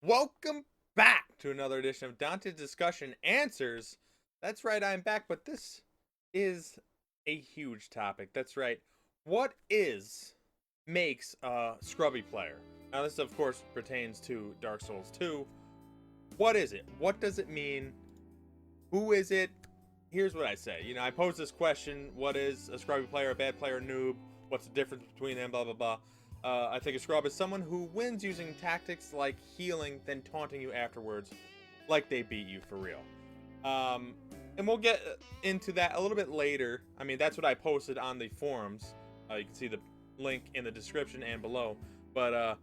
Welcome back to another edition of Dante Discussion Answers. That's right, I'm back, but this is a huge topic. That's right. What makes a scrubby player? Now, this of course pertains to Dark Souls 2. What is it? What does it mean? Who is it? Here's what I say. I posed this question: what is a scrubby player, a bad player, noob? What's the difference between them? Blah blah blah. I think a scrub is someone who wins using tactics like healing, then taunting you afterwards, like they beat you for real. And we'll get into that a little bit later. I mean, that's what I posted on the forums. You can see the link in the description and below. But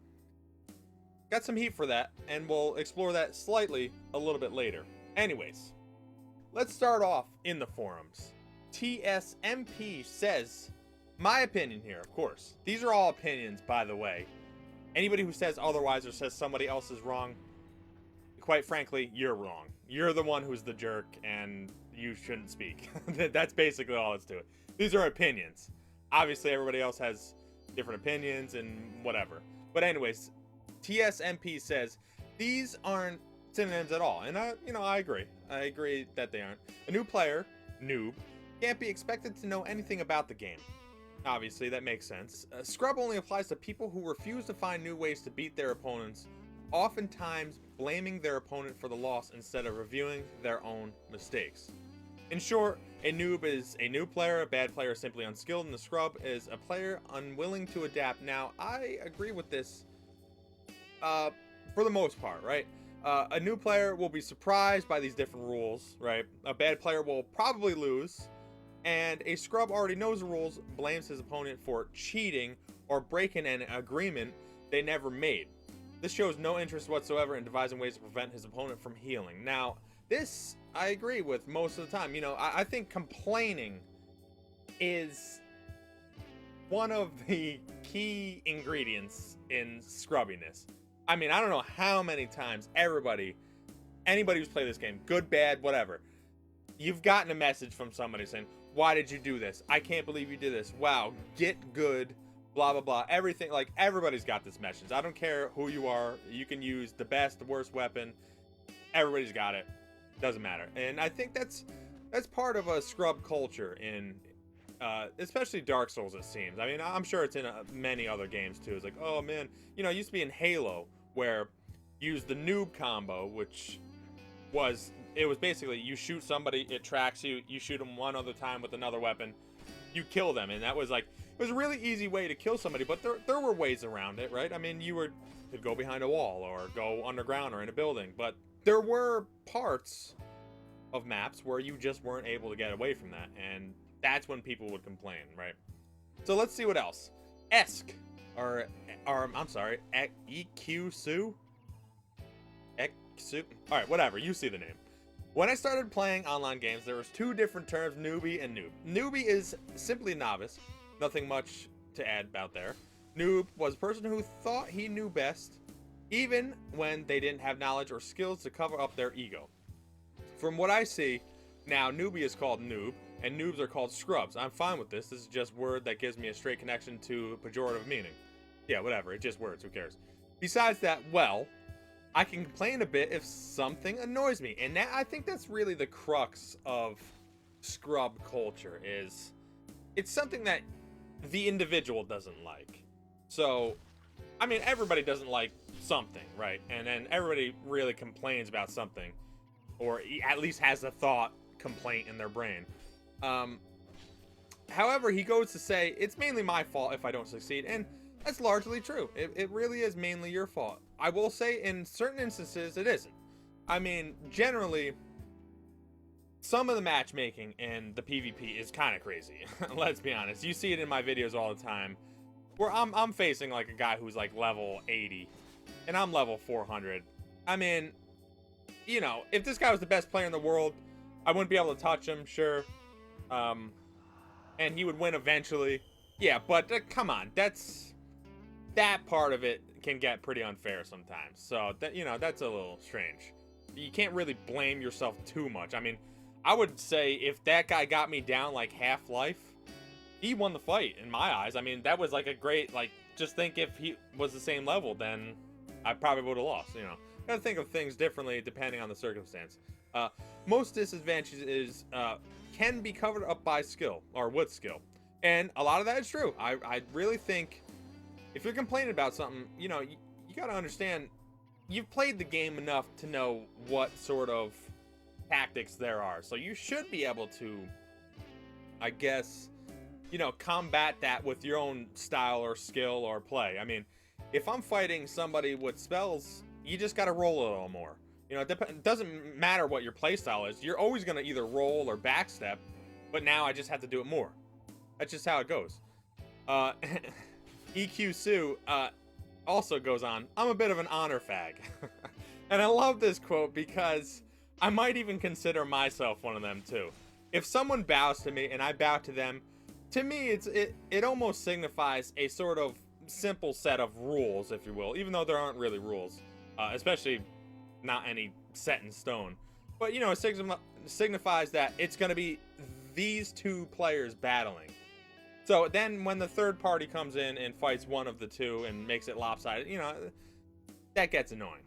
got some heat for that, and we'll explore that slightly a little bit later. Anyways, let's start off in the forums. TSMP says, my opinion here, of course. These are all opinions, by the way. Anybody who says otherwise or says somebody else is wrong, quite frankly, you're wrong. You're the one who's the jerk, and you shouldn't speak. That's basically all it's to it. These are opinions. Obviously, everybody else has different opinions and whatever. But anyways, TSMP says, these aren't synonyms at all. And I agree. I agree that they aren't. A new player, noob, can't be expected to know anything about the game. Obviously, that makes sense. Scrub only applies to people who refuse to find new ways to beat their opponents, oftentimes blaming their opponent for the loss instead of reviewing their own mistakes. In short, a noob is a new player, a bad player is simply unskilled, and the scrub is a player unwilling to adapt. Now, I agree with this for the most part, right? A new player will be surprised by these different rules, right? A bad player will probably lose. And a scrub already knows the rules, blames his opponent for cheating or breaking an agreement they never made. This shows no interest whatsoever in devising ways to prevent his opponent from healing. Now, this I agree with most of the time. I think complaining is one of the key ingredients in scrubbiness. I mean, I don't know how many times anybody who's played this game, good, bad, whatever, you've gotten a message from somebody saying, why did you do this? I can't believe you did this. Wow, get good, blah, blah, blah. Everything, like, everybody's got this message. I don't care who you are. You can use the best, the worst weapon. Everybody's got it. Doesn't matter. And I think that's part of a scrub culture in, especially Dark Souls, it seems. I mean, I'm sure it's in many other games, too. It's like, oh, man. It used to be in Halo, where you use the noob combo, which was... It was basically, you shoot somebody, it tracks you, you shoot them one other time with another weapon, you kill them, and that was like, it was a really easy way to kill somebody, but there were ways around it, right? I mean, you could go behind a wall, or go underground, or in a building, but there were parts of maps where you just weren't able to get away from that, and that's when people would complain, right? So let's see what else. I'm sorry, EQ Alright, whatever, you see the name. When I started playing online games, there was two different terms, newbie and noob. Newbie is simply novice. Nothing much to add about there. Noob was a person who thought he knew best, even when they didn't have knowledge or skills to cover up their ego. From what I see, now newbie is called noob, and noobs are called scrubs. I'm fine with this. This is just word that gives me a straight connection to pejorative meaning. Yeah, whatever. It's just words. Who cares? Besides that, well... I can complain a bit if something annoys me. And I think that's really the crux of scrub culture is it's something that the individual doesn't like. So, I mean, everybody doesn't like something, right? And then everybody really complains about something, or at least has a thought complaint in their brain. However, he goes to say, it's mainly my fault if I don't succeed. And that's largely true. It really is mainly your fault. I will say in certain instances it isn't. I mean, generally, some of the matchmaking in the PvP is kind of crazy. Let's be honest. You see it in my videos all the time, where I'm facing like a guy who's like level 80, and I'm level 400. I mean, if this guy was the best player in the world, I wouldn't be able to touch him, sure. And he would win eventually. Yeah, but come on, that part of it can get pretty unfair sometimes. So that's a little strange. You can't really blame yourself too much. I mean, I would say if that guy got me down like half life, he won the fight in my eyes. I mean, that was like a great, like, just think if he was the same level, then I probably would have lost. Gotta think of things differently depending on the circumstance. Most disadvantages can be covered up by skill or with skill, and a lot of that is true. I really think if you're complaining about something, you gotta understand you've played the game enough to know what sort of tactics there are, so you should be able to, I guess, combat that with your own style or skill or play. I mean, if I'm fighting somebody with spells, you just got to roll a little more. It doesn't matter what your play style is. You're always going to either roll or backstep, but now I just have to do it more. That's just how it goes. EQ Sue also goes on, I'm a bit of an honor fag. And I love this quote because I might even consider myself one of them too. If someone bows to me and I bow to them, to me it almost signifies a sort of simple set of rules, if you will, even though there aren't really rules, especially not any set in stone. But it signifies that it's going to be these two players battling. So then when the third party comes in and fights one of the two and makes it lopsided, that gets annoying.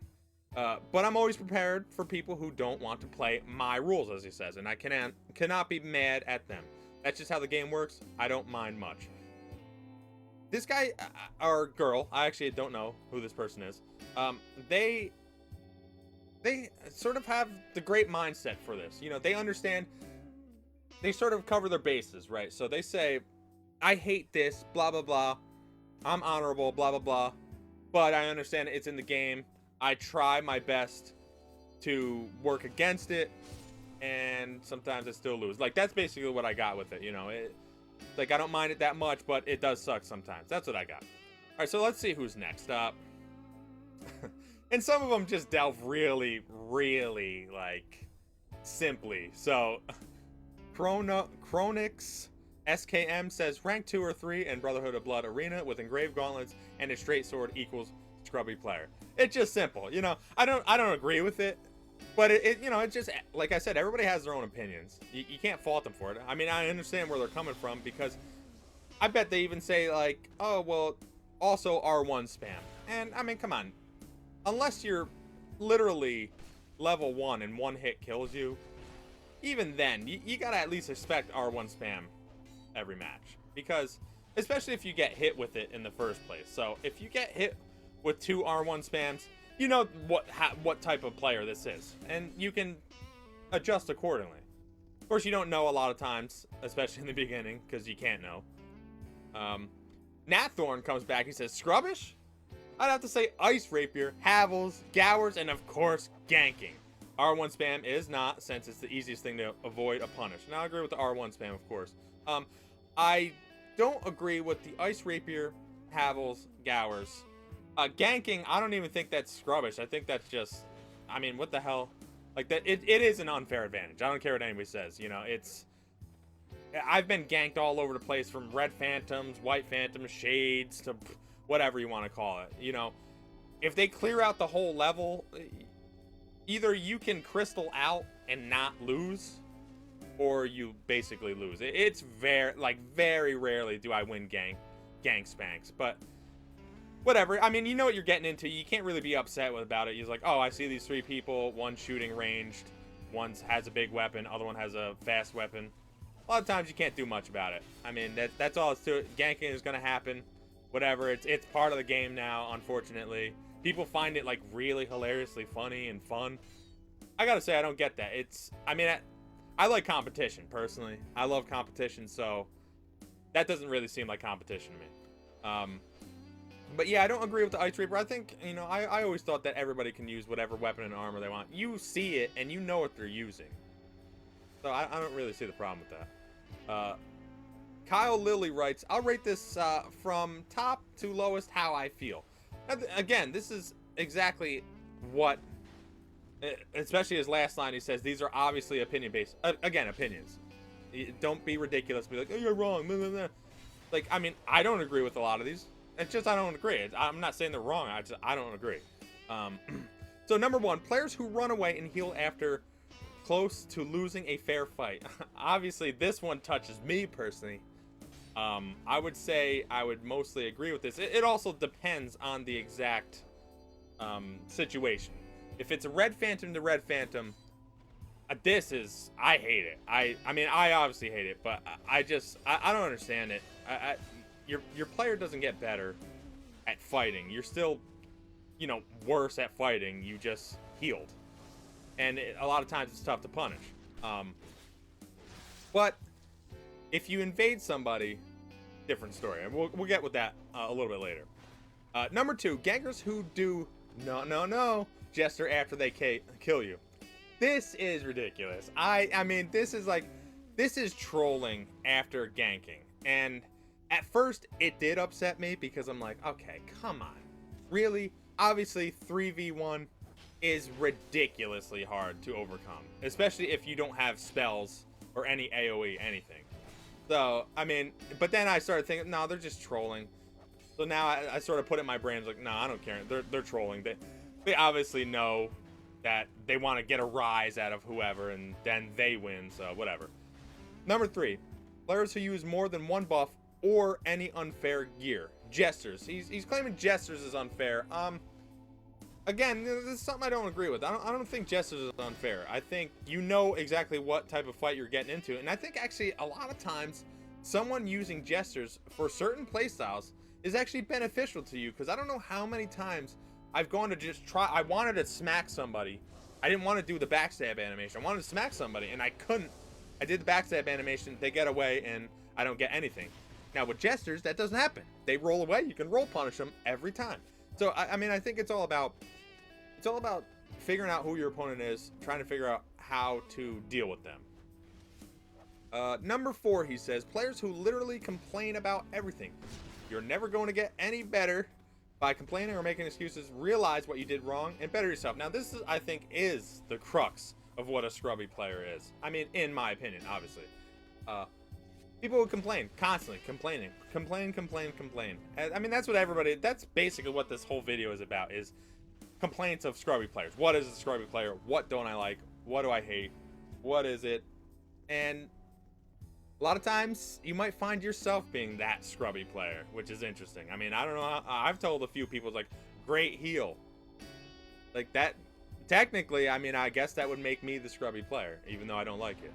But I'm always prepared for people who don't want to play my rules, as he says, and I cannot be mad at them. That's just how the game works. I don't mind much. This guy or girl, I actually don't know who this person is. They sort of have the great mindset for this. They understand. They sort of cover their bases, right? So they say, I hate this, blah, blah, blah. I'm honorable, blah, blah, blah. But I understand it's in the game. I try my best to work against it, and sometimes I still lose. Like, that's basically what I got with it, Like, I don't mind it that much, but it does suck sometimes. That's what I got. All right, so let's see who's next up. And some of them just delve really, really, like, simply. So, Chronix SKM says, rank 2 or 3 in Brotherhood of Blood Arena with engraved gauntlets and a straight sword equals scrubby player. It's just simple, I don't agree with it, but it's just, like I said, everybody has their own opinions. You can't fault them for it. I mean, I understand where they're coming from, because I bet they even say, like, oh, well, also R1 spam. And, I mean, come on. Unless you're literally level 1 and one hit kills you, even then, you gotta at least expect R1 spam every match. Because, especially if you get hit with it in the first place. So, if you get hit with 2 R1 spams, you know what type of player this is, and you can adjust accordingly. Of course, you don't know a lot of times, especially in the beginning, because you can't know. Nathorn comes back. He says, Scrubbish? I'd have to say Ice Rapier, Havels, Gowers, and of course, ganking. R1 spam is not, since it's the easiest thing to avoid a punish. Now, I agree with the R1 spam, of course. I don't agree with the Ice Rapier, Havels, Gowers. Ganking, I don't even think that's scrubbish. I think that's just, I mean, what the hell? Like, that, it is an unfair advantage. I don't care what anybody says. I've been ganked all over the place, from red phantoms, white phantoms, shades, to whatever you want to call it. If they clear out the whole level, either you can crystal out and not lose, or you basically lose. It's very rarely do I win gank spanks, but whatever. I mean, you know what you're getting into. You can't really be upset about it. You're like, oh, I see these 3 people, one shooting ranged, one has a big weapon, other one has a fast weapon. A lot of times you can't do much about it. I mean, that's all it's to it. Ganking is going to happen. Whatever. It's part of the game now, unfortunately. People find it, like, really hilariously funny and fun. I gotta say, I don't get that. I like competition, personally. I love competition, so that doesn't really seem like competition to me. But yeah, I don't agree with the Ice Reaper. I think, I always thought that everybody can use whatever weapon and armor they want. You see it, and you know what they're using. So I don't really see the problem with that. Kyle Lilly writes, I'll rate this from top to lowest how I feel. Again, this is exactly what, especially his last line, he says, these are obviously opinion-based. Again, opinions. Don't be ridiculous. Be like, oh, you're wrong. Blah, blah, blah. Like, I mean, I don't agree with a lot of these. It's just I don't agree. I'm not saying they're wrong. I don't agree. So number 1, players who run away and heal after close to losing a fair fight. Obviously, this one touches me personally. I would say I would mostly agree with this. It also depends on the exact situation. If it's a red phantom to red phantom, I hate it. I mean, I obviously hate it, but I don't understand it. Your player doesn't get better at fighting. You're still, worse at fighting. You just healed, and a lot of times it's tough to punish. But if you invade somebody, different story, and we'll get with that a little bit later. Number 2, gankers who do no gesture after they kill you. This is ridiculous. I mean, this is trolling after ganking. And at first, it did upset me because I'm like, okay, come on. Really? Obviously, 3v1 is ridiculously hard to overcome, especially if you don't have spells or any AoE, anything. So, I mean, but then I started thinking, no, they're just trolling. So now I sort of put it in my brain, like, no, I don't care. They're trolling. They obviously know that they want to get a rise out of whoever, and then they win, so whatever. Number 3, players who use more than one buff or any unfair gear. Jesters. He's claiming Jesters is unfair. Again, this is something I don't agree with. I don't think Jesters is unfair. I think you know exactly what type of fight you're getting into, and I think actually a lot of times someone using Jesters for certain playstyles is actually beneficial to you, because I don't know how many times I've gone to just try. I wanted to smack somebody. I didn't want to do the backstab animation. I wanted to smack somebody, and I couldn't. I did the backstab animation. They get away, and I don't get anything. Now with Jesters, that doesn't happen. They roll away. You can roll punish them every time. So I mean, I think it's all about figuring out who your opponent is, trying to figure out how to deal with them. Number 4, he says, players who literally complain about everything. You're never going to get any better by complaining or making excuses. Realize what you did wrong and better yourself. Now, this is, I think, is the crux of what a scrubby player is. I mean, in my opinion, obviously. People who complain, constantly complaining. Complain. I mean, that's basically what this whole video is about, is complaints of scrubby players. What is a scrubby player? What don't I like? What do I hate? What is it? And a lot of times, you might find yourself being that scrubby player, which is interesting. I mean, I don't know. I've told a few people, like, great heal. Like, that, technically, I mean, I guess that would make me the scrubby player, even though I don't like it.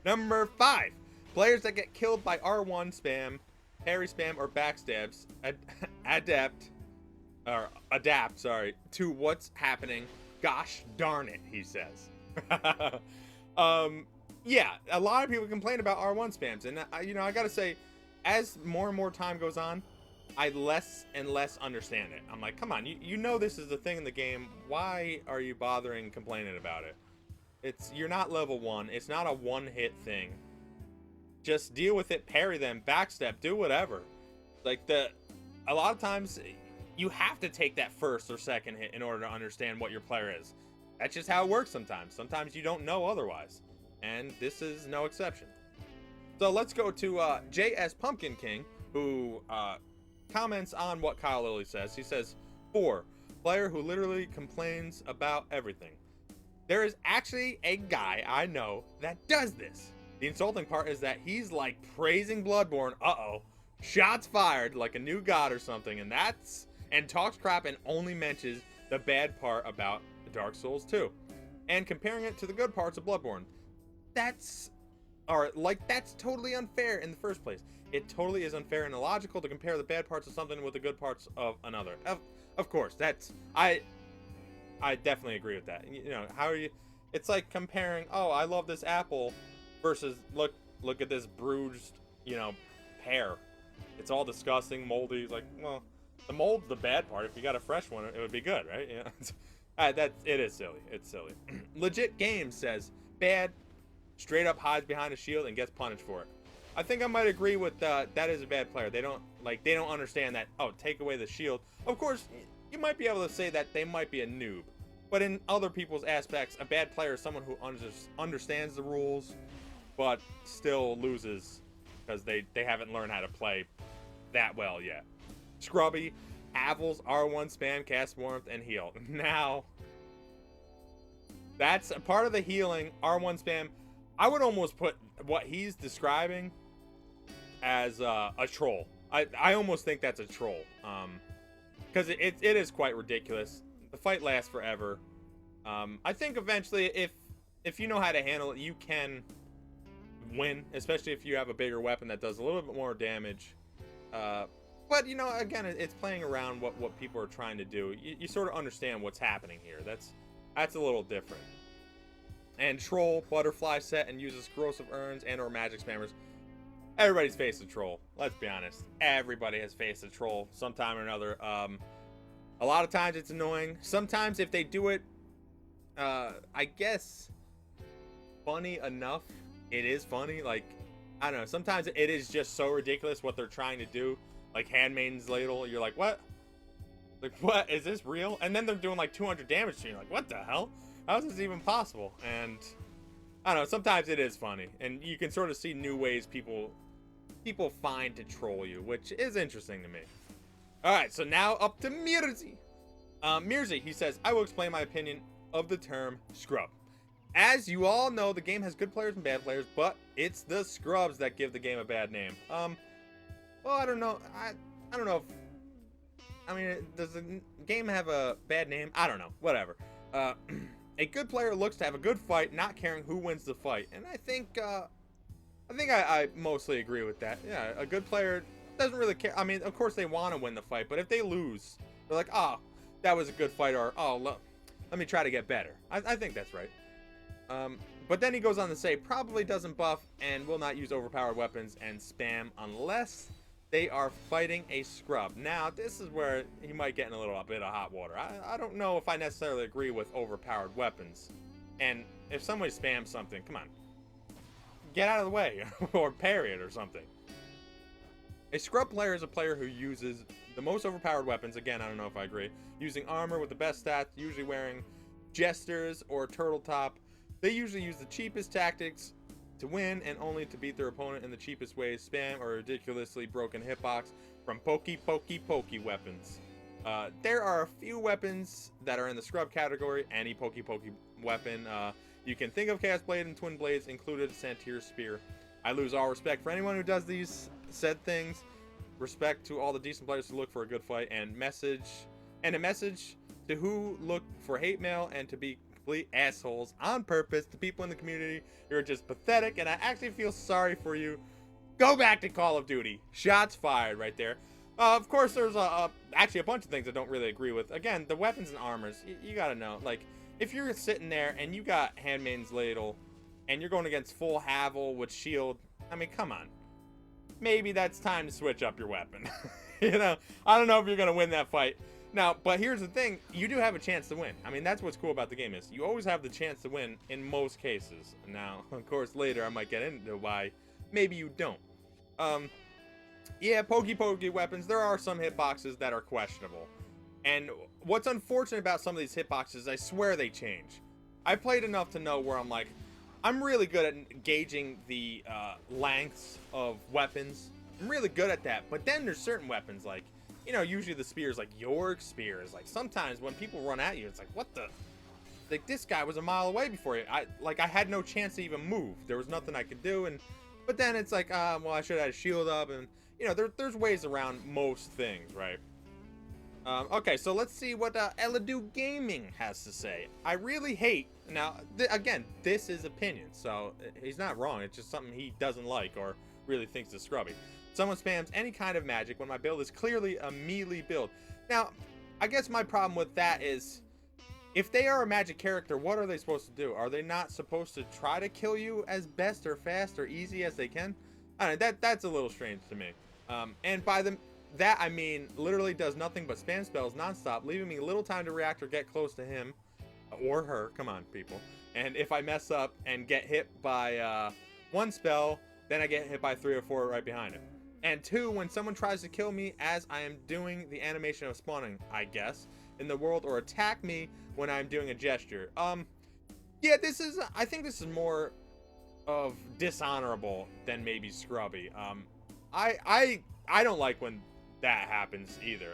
Number 5. Players that get killed by R1 spam, parry spam, or backstabs adapt to what's happening. Gosh darn it, he says. Yeah, a lot of people complain about R1 spams, and I gotta say, as more and more time goes on, I less and less understand it. I'm like, come on, you know this is the thing in the game. Why are you bothering complaining about it? You're not level 1. It's not a one-hit thing. Just deal with it, parry them, backstep, do whatever. Like, a lot of times you have to take that first or second hit in order to understand what your player is. That's just how it works sometimes. Sometimes you don't know otherwise. And this is no exception. So let's go to JS Pumpkin King, who comments on what Kyle Lilly says. He says, 4, player who literally complains about everything. There is actually a guy I know that does this. The insulting part is that he's like praising Bloodborne, shots fired like a new god or something, and talks crap and only mentions the bad part about Dark Souls 2, and comparing it to the good parts of Bloodborne. That's totally unfair in the first place. It totally is unfair and illogical to compare the bad parts of something with the good parts of another. Of course, I definitely agree with that. How are you? It's like comparing, I love this apple versus look at this bruised, pear. It's all disgusting, moldy. It's like, well, the mold's the bad part. If you got a fresh one, it would be good, right? Yeah. It is silly. It's silly. Legit Games says, bad, straight up hides behind a shield and gets punished for it. I think I might agree with that is a bad player. They don't understand that, take away the shield. Of course, you might be able to say that they might be a noob. But in other people's aspects, a bad player is someone who understands the rules, but still loses because they haven't learned how to play that well yet. Scrubby, Avils, R1 spam, cast warmth, and heal. Now, that's a part of the healing. R1 spam, I would almost put what he's describing as a troll. I almost think that's a troll. because it is quite ridiculous. The fight lasts forever. I think eventually, if you know how to handle it, you can win, especially if you have a bigger weapon that does a little bit more damage. But you know, again, it's playing around what people are trying to do. You sort of understand what's happening here. That's a little different. And troll butterfly set and uses corrosive urns and or magic spammers. Everybody's faced a troll. Let's be honest. Everybody has faced a troll sometime or another. A lot of times it's annoying. Sometimes if they do it, I guess, funny enough, it is funny. Like, I don't know. Sometimes it is just so ridiculous what they're trying to do. Like Handmaid's Ladle. You're like, what? Like, what? Is this real? And then they're doing like 200 damage to you. You're like, what the hell? How is this even possible? And I don't know. Sometimes it is funny. And you can sort of see new ways people find to troll you, which is interesting to me. Alright, so now up to Mirzi. Mirzi, he says, I will explain my opinion of the term scrub. As you all know, the game has good players and bad players, but it's the scrubs that give the game a bad name. Well, I don't know. I don't know if... I mean, does the game have a bad name? I don't know. Whatever. A good player looks to have a good fight, not caring who wins the fight. And I think I mostly agree with that. Yeah, a good player doesn't really care. I mean, of course they want to win the fight, but if they lose, they're like, oh, that was a good fight, or oh, look, let me try to get better. I think that's right. But then he goes on to say, probably doesn't buff and will not use overpowered weapons and spam unless they are fighting a scrub. Now, this is where he might get in a little bit of hot water. I don't know if I necessarily agree with overpowered weapons. And if somebody spams something, come on, get out of the way or parry it or something. A scrub player is a player who uses the most overpowered weapons. Again, I don't know if I agree. Using armor with the best stats, usually wearing jesters or turtle top. They usually use the cheapest tactics to win and only to beat their opponent in the cheapest ways. Spam or ridiculously broken hitbox from pokey weapons. There are a few weapons that are in the scrub category. Any pokey weapon. You can think of Chaos Blade and Twin Blades included, Santir Spear. I lose all respect for anyone who does these said things. Respect to all the decent players who look for a good fight, and a message to who look for hate mail and to be complete assholes on purpose to people in the community. You're just pathetic, and I actually feel sorry for you. Go back to Call of Duty. Shots fired right there. Of course, there's actually a bunch of things I don't really agree with. Again, the weapons and armors. You gotta know, like, if you're sitting there and you got Handmaid's Ladle and you're going against full Havel with shield, I mean, come on. Maybe that's time to switch up your weapon. You know, I don't know if you're going to win that fight. Now, but here's the thing. You do have a chance to win. I mean, that's what's cool about the game is you always have the chance to win in most cases. Now, of course, later I might get into why maybe you don't. Yeah, pokey weapons. There are some hitboxes that are questionable. And what's unfortunate about some of these hitboxes, I swear they change. I played enough to know where I'm like, I'm really good at gauging the lengths of weapons. I'm really good at that. But then there's certain weapons like, you know, usually the spears, like York spears. Like sometimes when people run at you, it's like, what the? Like this guy was a mile away before you. I had no chance to even move. There was nothing I could do. But then it's like, well, I should have had a shield up. And, you know, there's ways around most things, right? Okay, so let's see what Eladu Gaming has to say. I really hate, now, again, this is opinion, so he's not wrong. It's just something he doesn't like or really thinks is scrubby. Someone spams any kind of magic when my build is clearly a melee build. Now, I guess my problem with that is, if they are a magic character, what are they supposed to do? Are they not supposed to try to kill you as best or fast or easy as they can? I don't know, that's a little strange to me. And by that I mean literally does nothing but spam spells nonstop, leaving me little time to react or get close to him or her. Come on, people. And if I mess up and get hit by one spell, then I get hit by 3 or 4 right behind it. And 2, when someone tries to kill me as I am doing the animation of spawning, I guess, in the world, or attack me when I'm doing a gesture. Yeah, I think this is more of dishonorable than maybe scrubby. I don't like when that happens either.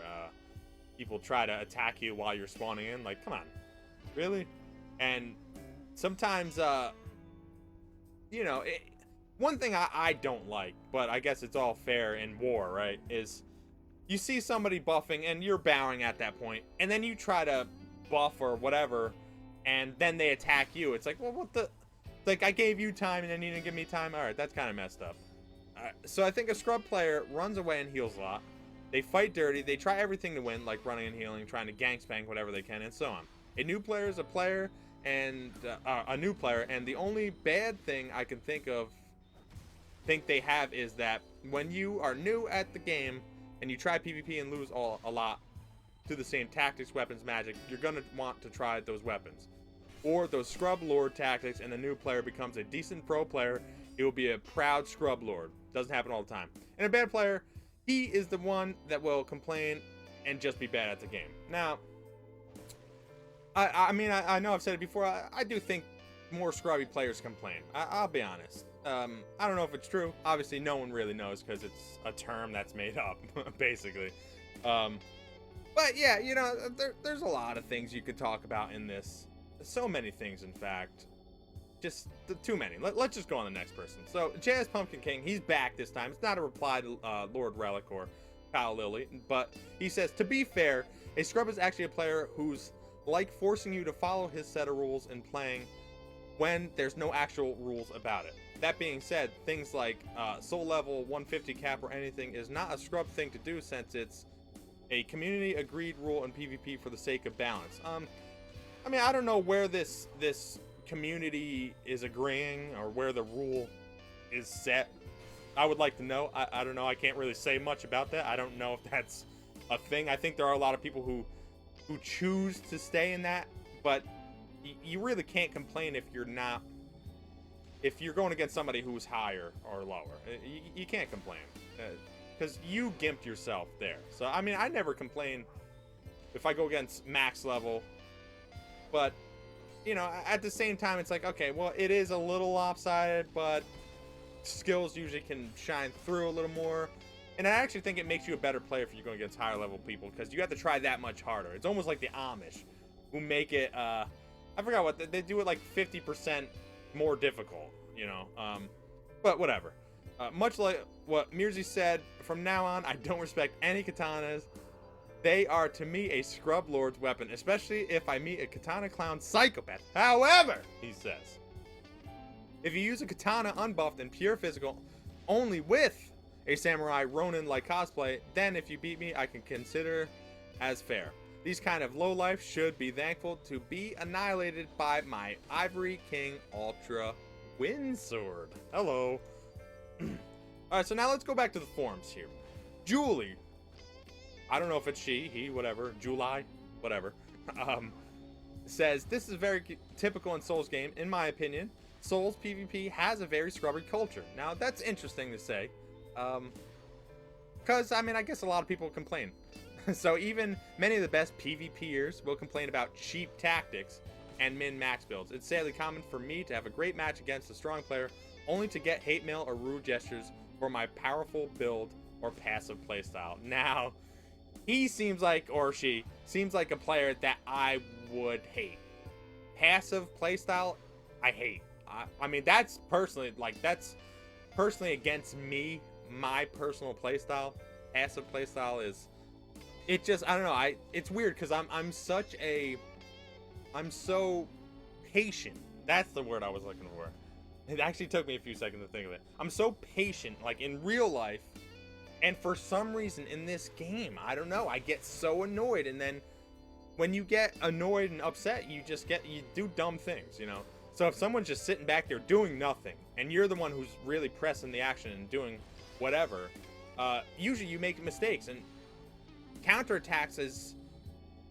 People try to attack you while you're spawning in. Like, come on, really? And sometimes, you know, one thing I don't like, but I guess it's all fair in war, right? Is you see somebody buffing and you're bowing at that point, and then you try to buff or whatever, and then they attack you. It's like, well, what the? It's like, I gave you time and then you didn't give me time. All right, that's kind of messed up. So I think a scrub player runs away and heals a lot. They fight dirty. They try everything to win, like running and healing, trying to gang spank whatever they can, and so on. A new player is a player, and a new player, and the only bad thing I can think they have is that when you are new at the game and you try PvP and lose a lot to the same tactics, weapons, magic, you're gonna want to try those weapons or those scrub lord tactics, and the new player becomes a decent pro player. It will be a proud scrub lord. Doesn't happen all the time. And a bad player, he is the one that will complain and just be bad at the game. Now, I mean, I know I've said it before. I do think more scrubby players complain. I'll be honest. I don't know if it's true. Obviously, no one really knows because it's a term that's made up, basically. But yeah, you know, there's a lot of things you could talk about in this. So many things, in fact. Just too many. Let's just go on the next person. So, Jazz Pumpkin King, he's back this time. It's not a reply to Lord Relic or Kyle Lilly, but he says, to be fair, a scrub is actually a player who's like forcing you to follow his set of rules and playing when there's no actual rules about it. That being said, things like soul level, 150 cap, or anything is not a scrub thing to do, since it's a community agreed rule in PvP for the sake of balance. I mean, I don't know where this community is agreeing or where the rule is set. I would like to know. I don't know. I can't really say much about that. I don't know if that's a thing. I think there are a lot of people who choose to stay in that, but you really can't complain if you're going against somebody who's higher or lower. You can't complain because you gimped yourself there. So I mean, I never complain if I go against max level, but you know, at the same time, it's like, okay, well, it is a little lopsided, but skills usually can shine through a little more. And I actually think it makes you a better player if you're going against higher level people, because you have to try that much harder. It's almost like the Amish, who make it, I forgot what, they do it like 50% more difficult, you know, but whatever. Much like what Mirzi said, from now on, I don't respect any katanas. They are, to me, a scrub lord's weapon, especially if I meet a katana clown psychopath. However, he says, if you use a katana unbuffed and pure physical, only with a samurai ronin-like cosplay, then if you beat me, I can consider as fair. These kind of lowlife should be thankful to be annihilated by my Ivory King Ultra Windsword. Hello. Alright, so now let's go back to the forums here. Julie, I don't know if it's she, he, whatever, July, whatever, says, this is very typical in Souls game, in my opinion. Souls PvP has a very scrubby culture. Now, that's interesting to say. Because, I mean, I guess a lot of people complain. So even many of the best PvPers will complain about cheap tactics and min-max builds. It's sadly common for me to have a great match against a strong player, only to get hate mail or rude gestures for my powerful build or passive playstyle. Now, he seems like, or she, seems like a player that I would hate. Passive playstyle, I hate. I mean, that's personally against me, my personal playstyle. Passive playstyle is, it just, I don't know, it's weird because I'm so patient. That's the word I was looking for. It actually took me a few seconds to think of it. I'm so patient, like in real life, and for some reason in this game, I don't know, I get so annoyed, and then when you get annoyed and upset, you do dumb things, you know? So if someone's just sitting back there doing nothing, and you're the one who's really pressing the action and doing whatever, usually you make mistakes, and counterattacks is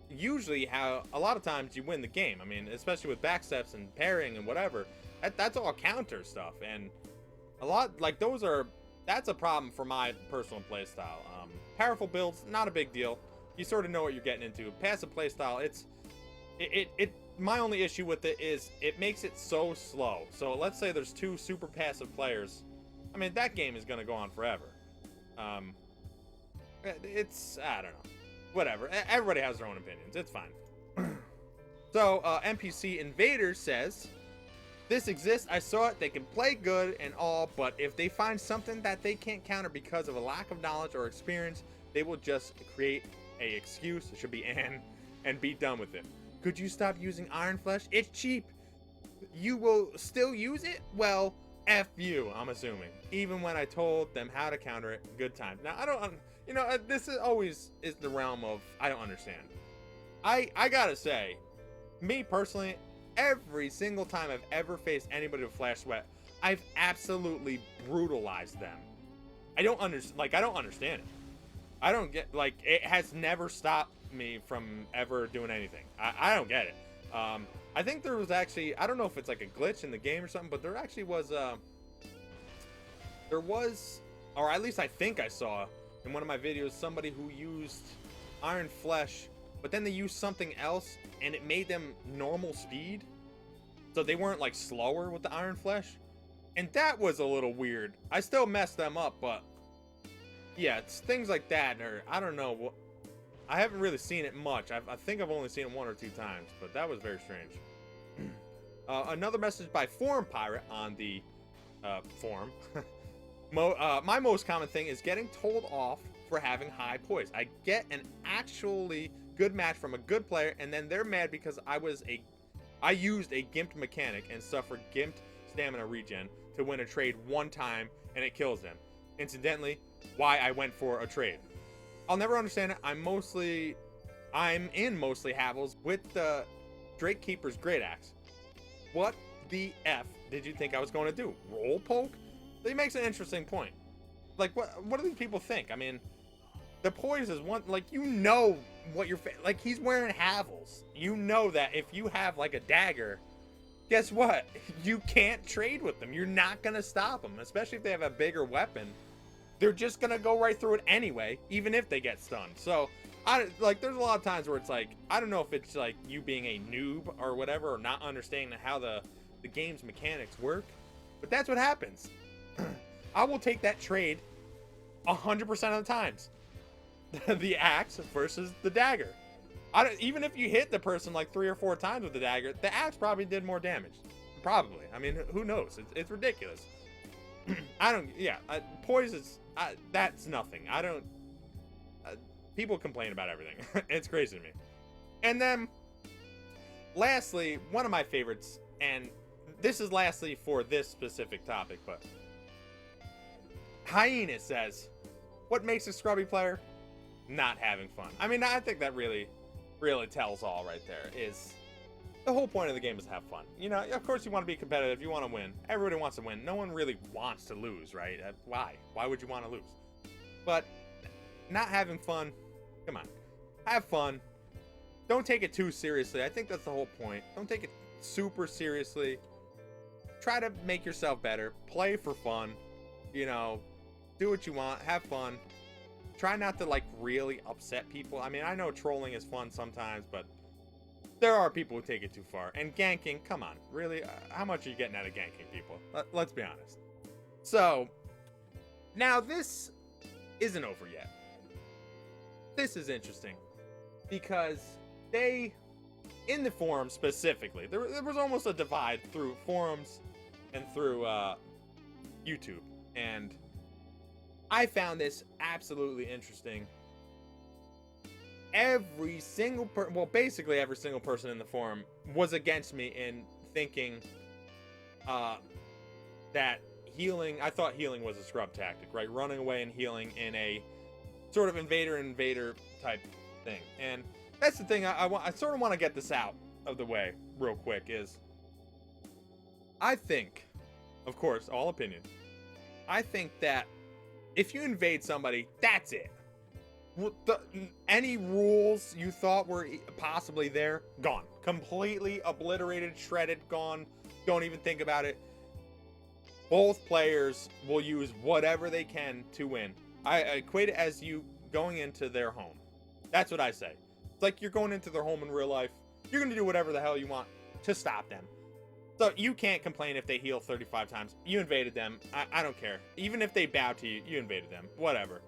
usually how a lot of times you win the game. I mean, especially with backsteps and parrying and whatever, that's all counter stuff, and a lot, like, that's a problem for my personal playstyle. Powerful builds, not a big deal. You sort of know what you're getting into. Passive playstyle, my only issue with it is it makes it so slow. So let's say there's two super passive players. I mean, that game is going to go on forever. It's, I don't know. Whatever. Everybody has their own opinions. It's fine. So, NPC Invader says, this exists, I saw it, they can play good and all, but if they find something that they can't counter because of a lack of knowledge or experience, they will just create a excuse, it should be an, and be done with it. Could you stop using Iron Flesh? It's cheap. You will still use it? Well, F you, I'm assuming. Even when I told them how to counter it, good time. Now, I don't, you know, this is always is the realm of, I don't understand. I gotta say, me personally, every single time I've ever faced anybody with Flash Sweat, I've absolutely brutalized them. I don't understand, I don't understand it. I don't get, it has never stopped me from ever doing anything. I don't get it. I think there was actually, I don't know if it's like a glitch in the game or something, but there actually was, or at least I think I saw in one of my videos, somebody who used Iron Flesh, but then they used something else and it made them normal speed. So they weren't like slower with the Iron Flesh. And that was a little weird. I still messed them up, but yeah, it's things like that. Or I don't know. I haven't really seen it much. I think I've only seen it 1 or 2 times, but that was very strange. Another message by Forum Pirate on the forum. My most common thing is getting told off for having high poise. I get an actually good match from a good player, and then they're mad because I used a gimped mechanic and suffered gimped stamina regen to win a trade 1 time, and it kills them. Incidentally, why I went for a trade. I'll never understand it. I'm in mostly Havels with the Drake Keeper's Great Axe. What the F did you think I was going to do? Roll poke? He makes an interesting point. Like, what do these people think? I mean, the poise is one, you know what you're, he's wearing Havels. You know that if you have, a dagger, guess what? You can't trade with them. You're not going to stop them, especially if they have a bigger weapon. They're just going to go right through it anyway, even if they get stunned. So, there's a lot of times where it's I don't know if it's, you being a noob or whatever, or not understanding how the game's mechanics work, but that's what happens. I will take that trade 100% of the times. The axe versus the dagger. Even if you hit the person 3 or 4 times with the dagger, the axe probably did more damage. Probably. I mean, who knows? It's ridiculous. Poise is, that's nothing. People complain about everything. It's crazy to me. And then, lastly, one of my favorites, and this is lastly for this specific topic, but Hyena says, what makes a Scrubby player? Not having fun. I mean, I think that really tells all right there. Is the whole point of the game is to have fun. You know, of course you want to be competitive, you want to win. Everybody wants to win. No one really wants to lose, right? Why? Why would you want to lose? But not having fun, come on. Have fun. Don't take it too seriously. I think that's the whole point. Don't take it super seriously. Try to make yourself better. Play for fun. You know, do what you want. Have fun. Try not to really upset people. I mean, I know trolling is fun sometimes, but there are people who take it too far. And ganking, come on, really? How much are you getting out of ganking people? Let's be honest. So, now this isn't over yet. This is interesting because in the forums specifically, there was almost a divide through forums and through YouTube. And I found this absolutely interesting. Basically every single person in the forum was against me in thinking that healing, I thought healing was a scrub tactic, right? Running away and healing in a sort of invader type thing. And that's the thing, I sort of want to get this out of the way real quick is, I think, of course, all opinion, I think that if you invade somebody, that's it. Any rules you thought were possibly there, gone. Completely obliterated, shredded, gone. Don't even think about it. Both players will use whatever they can to win. I equate it as you going into their home. That's what I say. It's like you're going into their home in real life. You're going to do whatever the hell you want to stop them. So you can't complain if they heal 35 times. You invaded them. I don't care. Even if they bow to you, you invaded them. Whatever.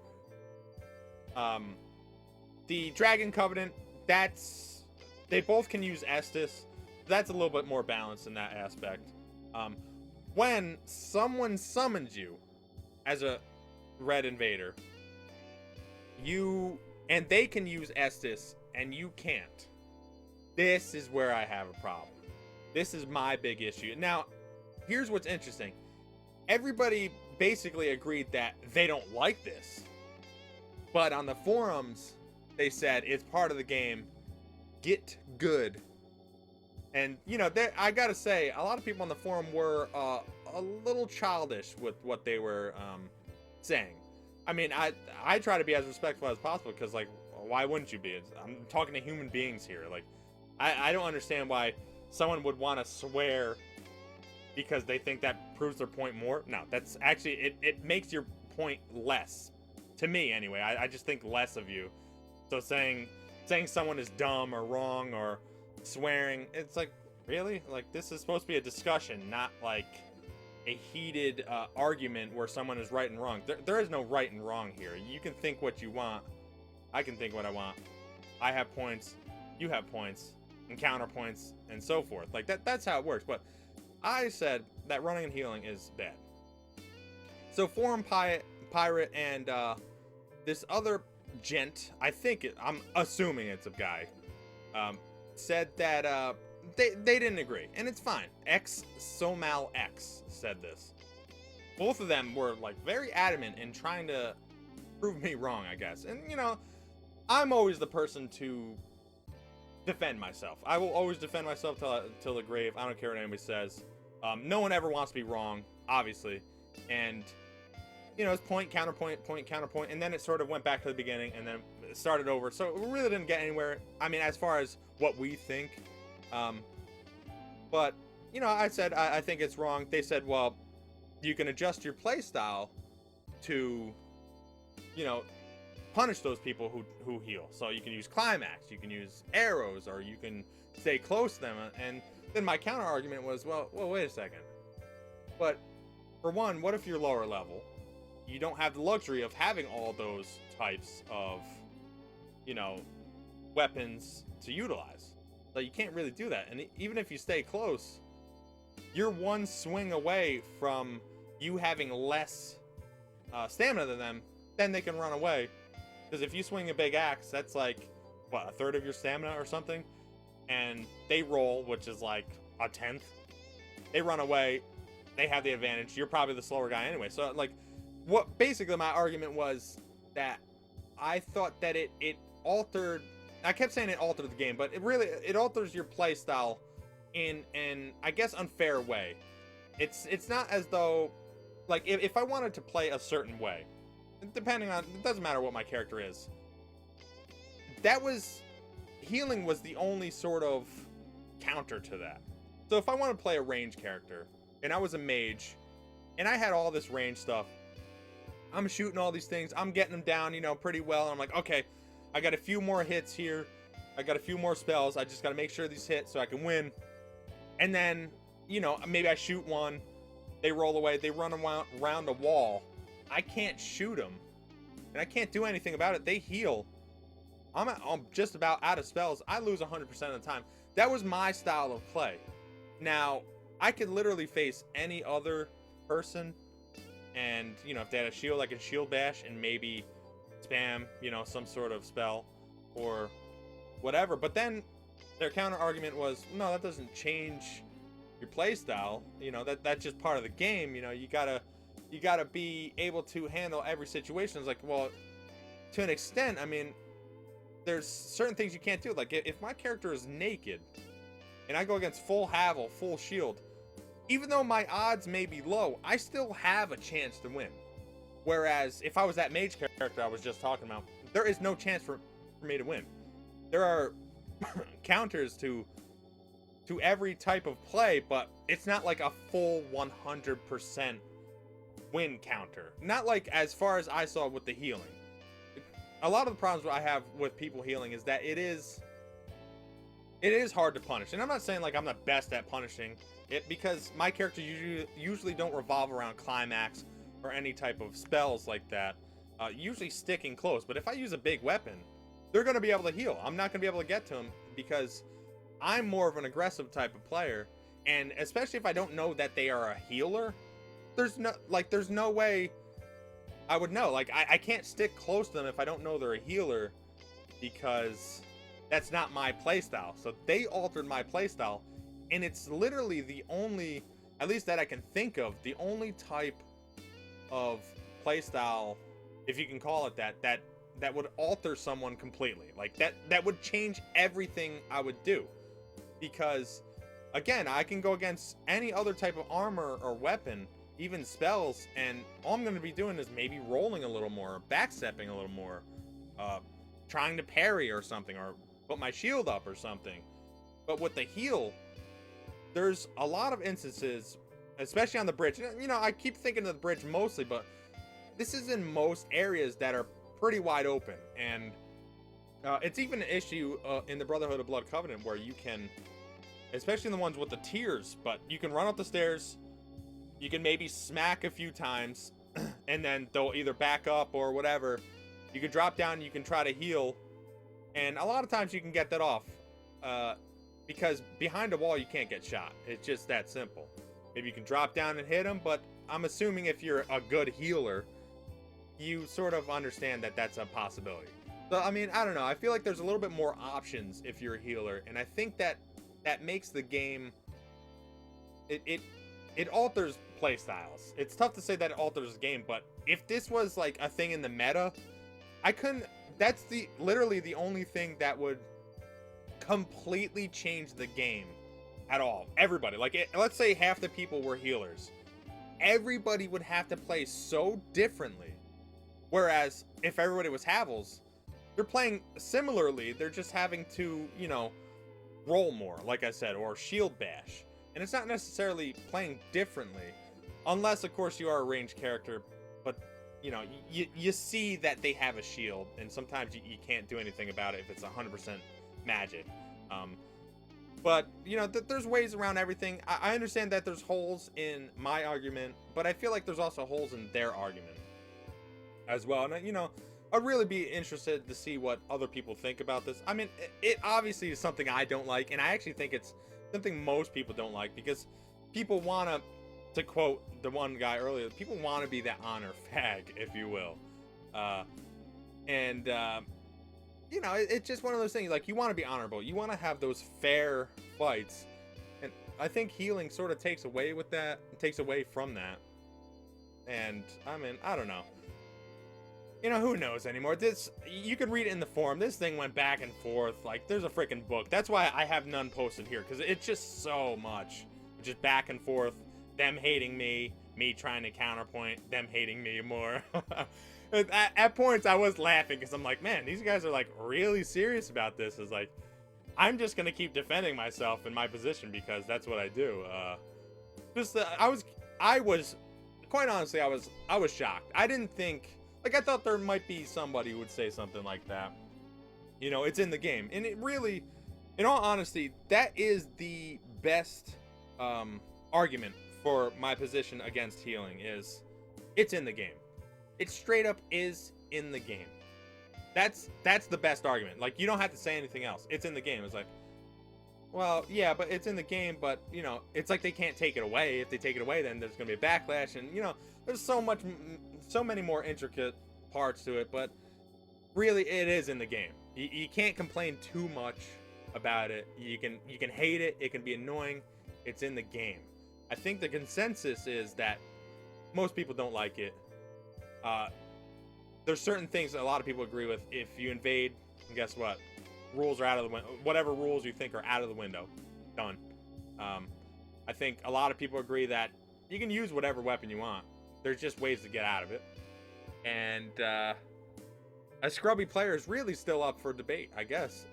The Dragon Covenant, they both can use Estus. That's a little bit more balanced in that aspect. When someone summons you as a red invader, you and they can use Estus and you can't. This is where I have a problem. This is my big issue. Now, here's what's interesting. Everybody basically agreed that they don't like this. But on the forums, they said it's part of the game. Get good. And, you know, I gotta say, a lot of people on the forum were a little childish with what they were saying. I mean, I try to be as respectful as possible because, like, why wouldn't you be? I'm talking to human beings here. Like, I don't understand why someone would want to swear because they think that proves their point more. No, that's actually, it makes your point less. To me, anyway. I just think less of you. So saying someone is dumb or wrong or swearing, it's like, really? Like, this is supposed to be a discussion, not like a heated argument where someone is right and wrong. There is no right and wrong here. You can think what you want. I can think what I want. I have points. You have points. And counterpoints and so forth. Like, that's how it works. But I said that running and healing is bad. So Forum Pirate and this other gent, I'm assuming it's a guy, said that they didn't agree, and it's fine. Somal X said this. Both of them were like very adamant in trying to prove me wrong, I guess. And you know, I'm always the person to defend myself. I will always defend myself till the grave. I don't care what anybody says. No one ever wants to be wrong, obviously. And you know, it's point, counterpoint, and then it sort of went back to the beginning, and then it started over. So we really didn't get anywhere. I mean, as far as what we think. But, you know, I said, I think it's wrong. They said, well, you can adjust your playstyle to, you know, punish those people who heal. So you can use climax, you can use arrows, or you can stay close to them. And then my counter argument was, well, wait a second. But for one, what if you're lower level? You don't have the luxury of having all those types of, you know, weapons to utilize. So you can't really do that. And even if you stay close, you're one swing away from you having less stamina than them, then they can run away. Because if you swing a big axe, that's like, what, a third of your stamina or something? And they roll, which is like a tenth. They run away. They have the advantage. You're probably the slower guy anyway. So, like, what basically my argument was that I thought that it altered. I kept saying it altered the game, but it alters your play style in an, I guess, unfair way. It's not as though, like, if I wanted to play a certain way, depending on, it doesn't matter what my character is, healing was the only sort of counter to that. So if I want to play a range character and I was a mage and I had all this range stuff, I'm shooting all these things, I'm getting them down, you know, pretty well. I'm like, okay, I got a few more hits here. I got a few more spells. I just got to make sure these hit so I can win. And then, you know, maybe I shoot one. They roll away. They run around a wall. I can't shoot them. And I can't do anything about it. They heal. I'm just about out of spells. I lose 100% of the time. That was my style of play. Now, I could literally face any other person. And, you know, if they had a shield, I could shield bash and maybe spam, you know, some sort of spell or whatever. But then their counter argument was, no, that doesn't change your play style. You know, that's just part of the game. You know, you gotta be able to handle every situation. It's like, well, to an extent, I mean, there's certain things you can't do. Like, if my character is naked and I go against full Havel, full shield, even though my odds may be low, I still have a chance to win. Whereas if I was that mage character I was just talking about, there is no chance for me to win. There are counters to every type of play, but it's not like a full 100% win counter. Not like as far as I saw with the healing. A lot of the problems I have with people healing is that it is hard to punish. And I'm not saying like I'm the best at punishing it, because my characters usually don't revolve around climax or any type of spells like that, usually sticking close. But if I use a big weapon, they're going to be able to heal. I'm not going to be able to get to them because I'm more of an aggressive type of player. And especially if I don't know that they are a healer, there's no way I would know. Like, I can't stick close to them if I don't know they're a healer, because that's not my playstyle. So they altered my playstyle, and it's literally the only, at least that I can think of, the only type of playstyle, if you can call it that, that would alter someone completely. Like, that would change everything I would do. Because, again, I can go against any other type of armor or weapon, even spells, and all I'm going to be doing is maybe rolling a little more, backstepping a little more, trying to parry or something, or put my shield up or something. But with the heal, there's a lot of instances, especially on the bridge. You know, I keep thinking of the bridge mostly, but this is in most areas that are pretty wide open. And it's even an issue in the Brotherhood of Blood Covenant, where you can, especially in the ones with the tiers, but you can run up the stairs, you can maybe smack a few times, and then they'll either back up or whatever. You can drop down, you can try to heal, and a lot of times you can get that off, because behind a wall you can't get shot. It's just that simple. Maybe you can drop down and hit them, but I'm assuming if you're a good healer, you sort of understand that that's a possibility. So, I mean, I don't know. I feel like there's a little bit more options if you're a healer, and I think that makes the game, it alters play styles. It's tough to say that it alters the game, but if this was like a thing in the meta, I couldn't, that's literally the only thing that would completely change the game at all. Everybody, like, let's say half the people were healers. Everybody would have to play so differently. Whereas if everybody was Havels, they're playing similarly. They're just having to, you know, roll more, like I said, or shield bash. And it's not necessarily playing differently, unless, of course, you are a ranged character. But, you know, you see that they have a shield, and sometimes you can't do anything about it if it's 100% magic. But, you know, there's ways around everything. I understand that there's holes in my argument, but I feel like there's also holes in their argument as well. And, you know, I'd really be interested to see what other people think about this. I mean, it obviously is something I don't like, and I actually think it's something most people don't like, because people want to quote the one guy earlier, people want to be that honor fag, if you will. You know, it's just one of those things, like, you want to be honorable. You want to have those fair fights. And I think healing sort of takes away with that, takes away from that. And, I mean, I don't know. You know, who knows anymore? This, you can read it in the forum. This thing went back and forth. Like, there's a freaking book. That's why I have none posted here, because it's just so much. Just back and forth. Them hating me trying to counterpoint, them hating me more. At points, I was laughing, because I'm like, man, these guys are, like, really serious about this. It's like, I'm just going to keep defending myself in my position, because that's what I do. I was, quite honestly, I was shocked. I didn't think... Like, I thought there might be somebody who would say something like that. You know, it's in the game. And it really, in all honesty, that is the best argument for my position against healing, is it's in the game. It straight up is in the game. That's the best argument. Like, you don't have to say anything else. It's in the game. It's like, well, yeah, but it's in the game, but, you know, it's like they can't take it away. If they take it away, then there's going to be a backlash, and, you know, there's so many more intricate parts to it, but really it is in the game. You can't complain too much about it. You can hate it. It can be annoying. It's in the game. I think the consensus is that most people don't like it. There's certain things that a lot of people agree with. If you invade, guess what? Rules are out of the window. Whatever rules you think are out of the window, done. I think a lot of people agree that you can use whatever weapon you want. There's just ways to get out of it. And a scrubby player is really still up for debate, I guess.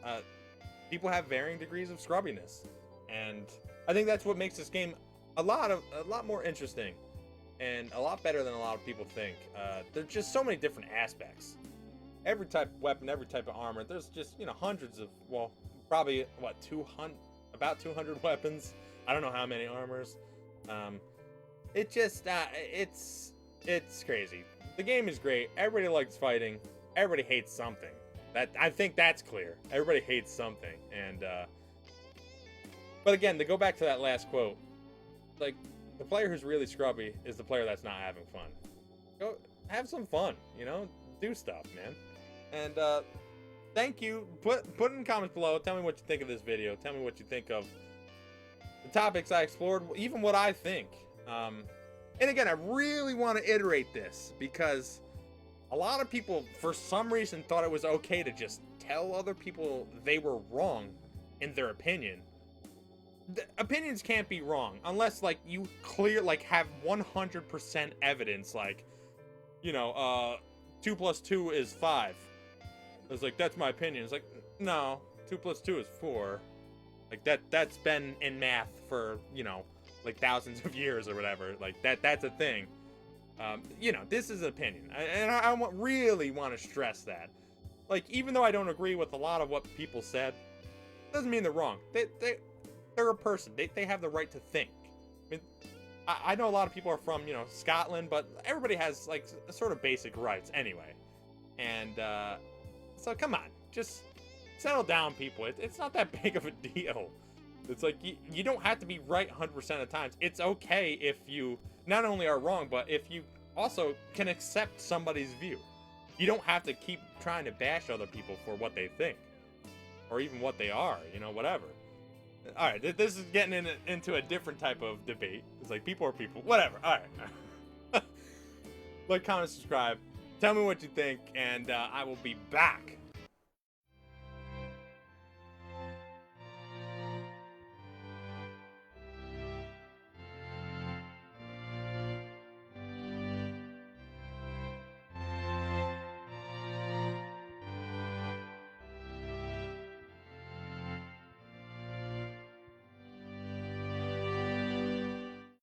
People have varying degrees of scrubbiness, and I think that's what makes this game a lot more interesting and a lot better than a lot of people think. There's just so many different aspects. Every type of weapon, every type of armor. There's just, you know, hundreds of, well, probably what, about 200 weapons. I don't know how many armors. It just it's crazy. The game is great. Everybody likes fighting. Everybody hates something. I think that's clear. Everybody hates something. And but again, to go back to that last quote, like, the player who's really scrubby is the player that's not having fun. have some fun, you know, do stuff, man. And thank you. Put in the comments below. Tell me what you think of this video. Tell me what you think of the topics I explored, even what I think. And again, I really want to iterate this because a lot of people, for some reason, thought it was okay to just tell other people they were wrong in their opinion. The opinions can't be wrong unless, like, you have 100% evidence, like, you know, 2 + 2 is 5. It's like, that's my opinion. It's like, no, 2 + 2 is 4. Like, that's been in math for, you know, like thousands of years or whatever. Like, that's a thing. You know, this is an opinion. I really want to stress that. Like, even though I don't agree with a lot of what people said, doesn't mean they're wrong. They're a person. They have the right to think. I mean, I know a lot of people are from, you know, Scotland, but everybody has, like, sort of basic rights anyway. And, so come on, just settle down, people. It's not that big of a deal. It's like, you don't have to be right 100% of the times. It's okay if you not only are wrong, but if you also can accept somebody's view. You don't have to keep trying to bash other people for what they think. Or even what they are, you know, whatever. Alright, this is getting into a different type of debate. It's like, people are people. Whatever, alright. Like, comment, subscribe. Tell me what you think, and I will be back